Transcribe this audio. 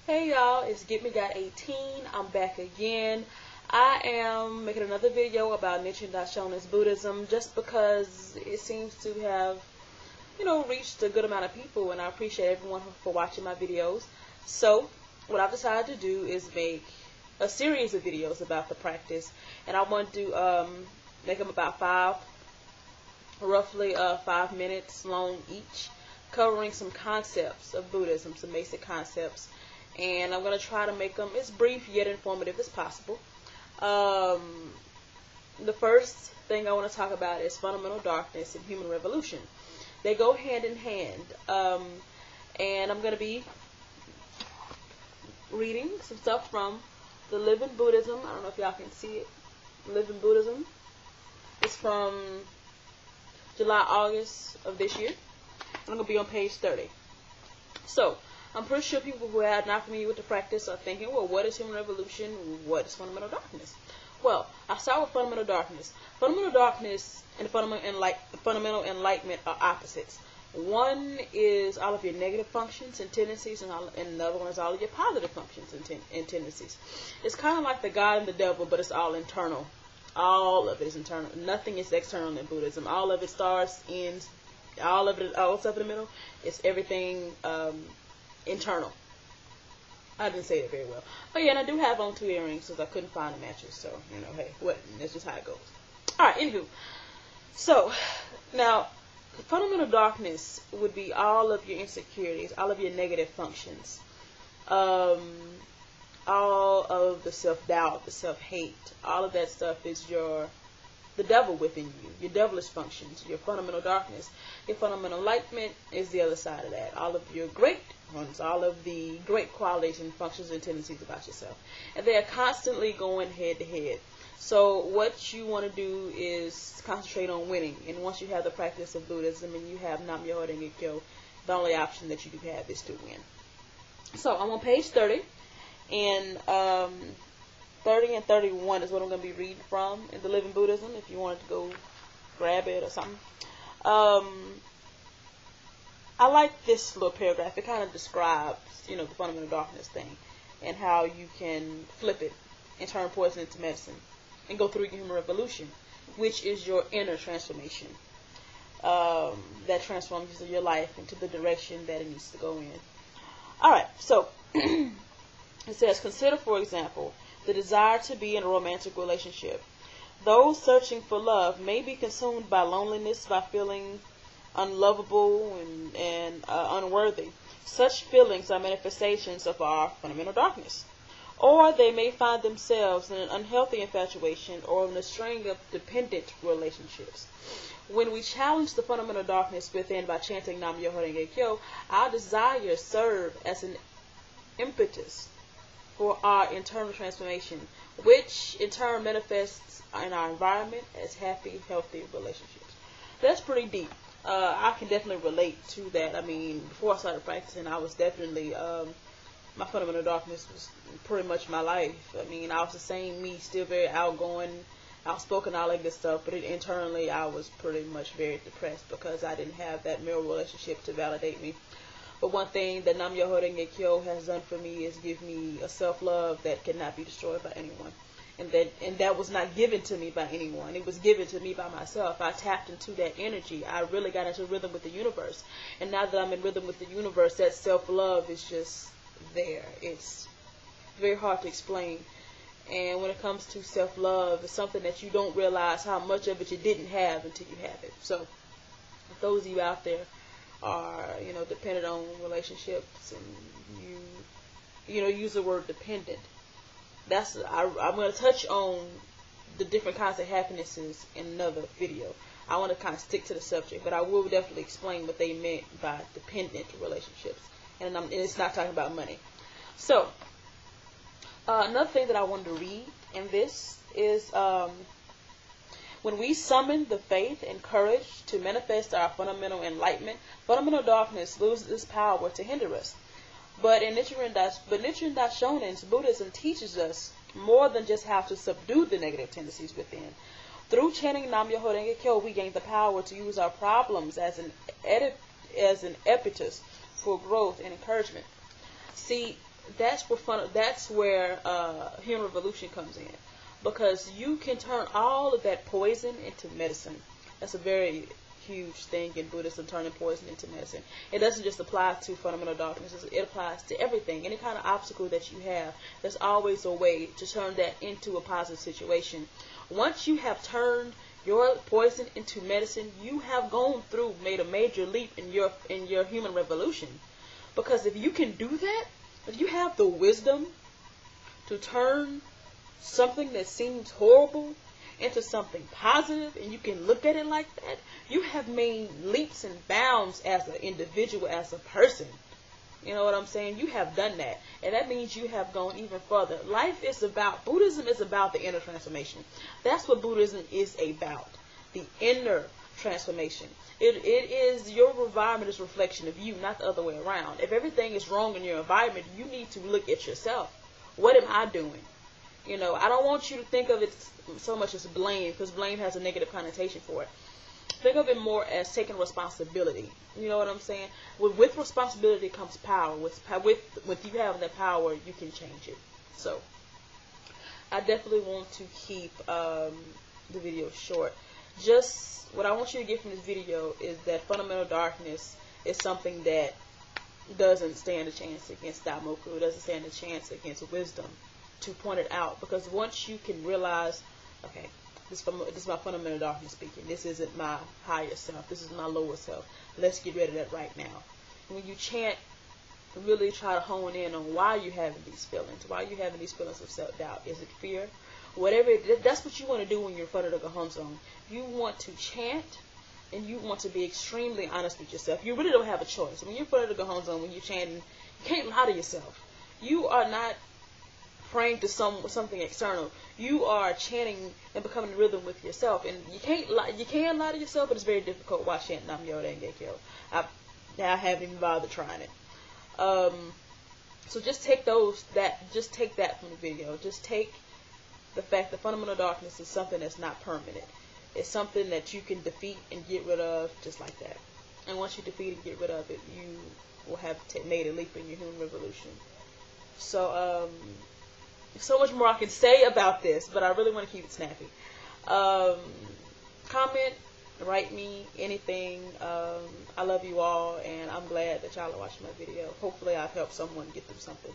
Hey y'all, it's Get Me Got 18. I'm back again. I am making another video about Nichiren Daishonin's Buddhism just because it seems to have, reached a good amount of people, and I appreciate everyone for watching my videos. So, what I've decided to do is make a series of videos about the practice, and I want to make them about roughly 5 minutes long each, covering some concepts of Buddhism, some basic concepts. And I'm going to try to make them as brief yet informative as possible. The first thing I want to talk about is fundamental darkness and human revolution. They go hand in hand. And I'm going to be reading some stuff from the Living Buddhism. I don't know if y'all can see it. Living Buddhism. It's from July, August of this year. I'm going to be on page 30. So, I'm pretty sure people who are not familiar with the practice are thinking, well, what is human revolution? What is fundamental darkness? Well, I'll start with fundamental darkness. Fundamental darkness and fundamental enlightenment are opposites. One is all of your negative functions and tendencies, and the other one is all of your positive functions and tendencies. It's kind of like the God and the devil, but it's all internal. All of it is internal. Nothing is external in Buddhism. All of it starts, ends, all stuff in the middle. It's everything internal. I didn't say it very well. But yeah, and I do have on 2 earrings because I couldn't find the matches. So, hey, that's just how it goes. Alright, anywho. So, now, fundamental darkness would be all of your insecurities, all of your negative functions, all of the self-doubt, the self-hate, all of that stuff is the devil within you, your devilish functions, your fundamental darkness. Your fundamental enlightenment is the other side of that. All of your great ones, all of the great qualities and functions and tendencies about yourself. And they are constantly going head to head. So what you want to do is concentrate on winning. And once you have the practice of Buddhism and you have Nam-myoho Renge Kyo, the only option that you do have is to win. So I'm on page 30. And 30 and 31 is what I'm going to be reading from in the Living Buddhism, if you wanted to go grab it or something. I like this little paragraph. It kind of describes, the fundamental darkness thing and how you can flip it and turn poison into medicine and go through your human revolution, which is your inner transformation that transforms your life into the direction that it needs to go in. Alright, so it says, consider, for example, the desire to be in a romantic relationship. Those searching for love may be consumed by loneliness, by feeling unlovable and unworthy. Such feelings are manifestations of our fundamental darkness. Or they may find themselves in an unhealthy infatuation or in a string of dependent relationships. When we challenge the fundamental darkness within by chanting Nam-myoho Renge Kyo, our desires serve as an impetus for our internal transformation, which in turn manifests in our environment as happy, healthy relationships. That's pretty deep. I can definitely relate to that. I mean, before I started practicing, I was definitely, my fundamental darkness was pretty much my life. I mean, I was the same me, still very outgoing, outspoken, all that good stuff, but internally I was pretty much very depressed because I didn't have that male relationship to validate me. But one thing that Nam-myoho Renge Kyo has done for me is give me a self-love that cannot be destroyed by anyone. And that was not given to me by anyone. It was given to me by myself. I tapped into that energy. I really got into rhythm with the universe. And now that I'm in rhythm with the universe, that self-love is just there. It's very hard to explain. And when it comes to self-love, it's something that you don't realize how much of it you didn't have until you have it. So, if those of you out there are, dependent on relationships, and you use the word dependent. I'm going to touch on the different kinds of happinesses in another video. I want to kind of stick to the subject, but I will definitely explain what they meant by dependent relationships. And it's not talking about money. So, another thing that I wanted to read in this is, when we summon the faith and courage to manifest our fundamental enlightenment, fundamental darkness loses its power to hinder us. But Nichiren Daishonin's Buddhism teaches us more than just how to subdue the negative tendencies within. Through chanting Nam-myoho Renge Kyo, we gain the power to use our problems as an impetus for growth and encouragement. See, that's where human revolution comes in, because you can turn all of that poison into medicine. That's a very huge thing in Buddhism, turning poison into medicine. It doesn't just apply to fundamental darkness, it applies to everything. Any kind of obstacle that you have, there's always a way to turn that into a positive situation. Once you have turned your poison into medicine, you have made a major leap in your human revolution. Because if you can do that, if you have the wisdom to turn something that seems horrible into something positive, and you can look at it like that, you have made leaps and bounds as an individual, as a person. You know what I'm saying? You have done that. And that means you have gone even further. Buddhism is about the inner transformation. That's what Buddhism is about. The inner transformation. It is, your environment is a reflection of you, not the other way around. If everything is wrong in your environment, you need to look at yourself. What am I doing? You know, I don't want you to think of it so much as blame, because blame has a negative connotation for it. Think of it more as taking responsibility. You know what I'm saying? With responsibility comes power. With you having that power, you can change it. So, I definitely want to keep the video short. Just what I want you to get from this video is that fundamental darkness is something that doesn't stand a chance against Daimoku. It doesn't stand a chance against wisdom, to point it out. Because once you can realize, okay, this is my fundamental darkness speaking. This isn't my higher self. This is my lower self. Let's get rid of that right now. And when you chant, really try to hone in on why you're having these feelings. Why you're having these feelings of self-doubt. Is it fear? Whatever that's what you want to do when you're in front of the Gohon Zone. You want to chant, and you want to be extremely honest with yourself. You really don't have a choice. When you're in front of the Gohon Zone, when you're chanting, you can't lie to yourself. You are not praying to something external. You are chanting and becoming in rhythm with yourself, and you can't lie. You can lie to yourself, but it's very difficult while chanting Nam Myoho Renge Kyo. I haven't even bothered trying it. So just take that from the video. Just take the fact that fundamental darkness is something that's not permanent. It's something that you can defeat and get rid of just like that. And once you defeat and get rid of it, you will have made a leap in your human revolution. So, so much more I can say about this, but I really want to keep it snappy. Comment, write me, anything. I love you all, and I'm glad that y'all are watching my video. Hopefully I've helped someone get through something.